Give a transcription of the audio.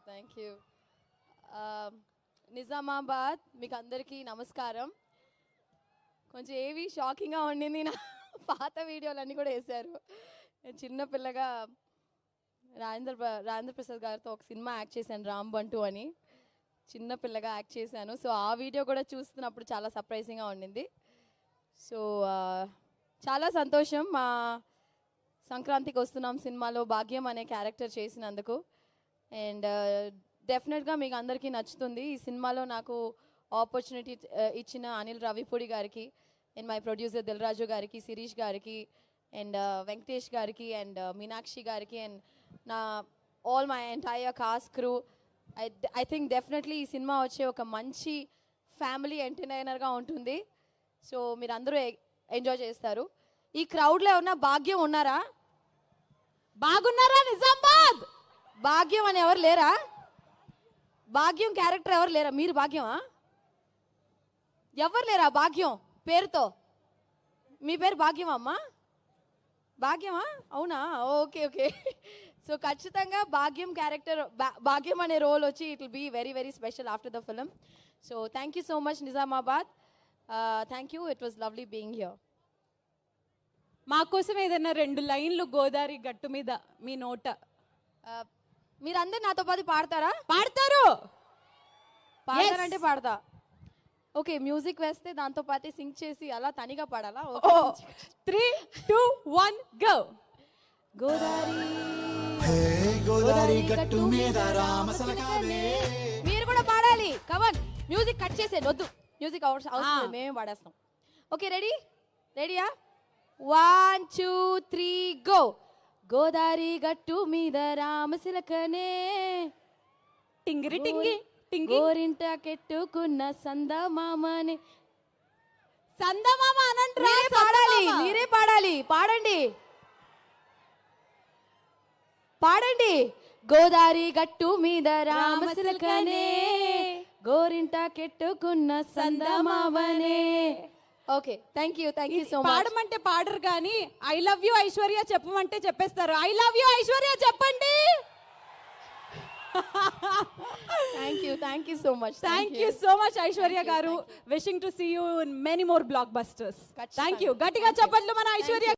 Thank you. Nizamabad మీకు అందరికీ నమస్కారం. కొంచెం ఏవి షాకింగ్గా ఉండింది, నా పాత వీడియోలన్నీ కూడా వేశారు. నేను చిన్నపిల్లగా రాజేంద్ర ప్రసాద్ గారితో ఒక సినిమా యాక్ట్ చేశాను, రాంబంటూ అని. చిన్నపిల్లగా యాక్ట్ చేశాను. సో ఆ వీడియో కూడా చూస్తున్నప్పుడు చాలా సర్ప్రైజింగ్గా ఉండింది. సో చాలా సంతోషం మా సంక్రాంతికి వస్తున్నాం సినిమాలో భాగ్యం అనే క్యారెక్టర్ చేసినందుకు. అండ్ డెఫినెట్గా మీకు అందరికీ నచ్చుతుంది. ఈ సినిమాలో నాకు ఆపర్చునిటీ ఇచ్చిన అనిల్ రావిపూడి గారికి అండ్ మై ప్రొడ్యూసర్ దిల్రాజు గారికి, శిరీష్ గారికి అండ్ వెంకటేష్ గారికి అండ్ మీనాక్షి గారికి అండ్ నా all my entire cost crew. I think definitely ఈ సినిమా వచ్చే ఒక మంచి ఫ్యామిలీ ఎంటర్టైనర్గా ఉంటుంది. సో మీరు అందరూ ఎంజాయ్ చేస్తారు. ఈ క్రౌడ్లో ఏమన్నా భాగ్యం ఉన్నారా? బాగున్నారా నిజామాబాద్? భాగ్యం అని ఎవరు లేరా? భాగ్యం క్యారెక్టర్ ఎవరు లేరా? మీరు భాగ్యమా? ఎవరు లేరా భాగ్యం పేరుతో? మీ పేరు భాగ్యమా అమ్మా? భాగ్యమా? అవునా? Okay okay. సో ఖచ్చితంగా భాగ్యం క్యారెక్టర్, భాగ్యం అనే రోల్ వచ్చి it will be very very special after the film. So thank you so much Nizamabad. Thank you. It was lovely being here. మా కోసం ఏదైనా 2 లైన్లు గోదావరి గట్టు మీద మీ నోట. మీరందరు నాతో పాటు పాడతారా? పాడతారు. పాడతారంటే పాడతా. ఓకే, మ్యూజిక్ వేస్తే దాంతో పాటు సింగ్ చేసి అలా తనిగా పాడాలా? 3, 2, 1 గో. గోదావరి గట్టు మీద రామసలకావే. మీరు కూడా పాడాలి. కవన్ మ్యూజిక్ కట్ చేసే వద్దు, మ్యూజిక్ అవసరం, మేమే పాడేస్తాం. Okay, ready? రెడీయా? 1, 2, 3 గో. గోదావరి గట్టు మీద రామసిలకనే టింగిరి టింగి టింగి గోరింట కెట్టుకున్న సందమామనే. సందమామ అనంట్రా. పాడాలి, మీరే పాడాలి. పాడండి పాడండి. గోదావరి గట్టు మీద రామసిలకనే గోరింట కెట్టుకున్న సందమామనే. Okay, thank you so much. పాడమంటే పాడరు కానీ ఐ లవ్ యూ ఐశ్వర్య చెప్పమంటే చెప్పేస్తారు. ఐ లవ్ యూ ఐశ్వర్య చెప్పండి. Thank you so much. Thank you so much Aishwarya garu. Wishing to see you in many more blockbusters. Thank you. గట్టిగా చెప్పండి మన ఐశ్వర్య.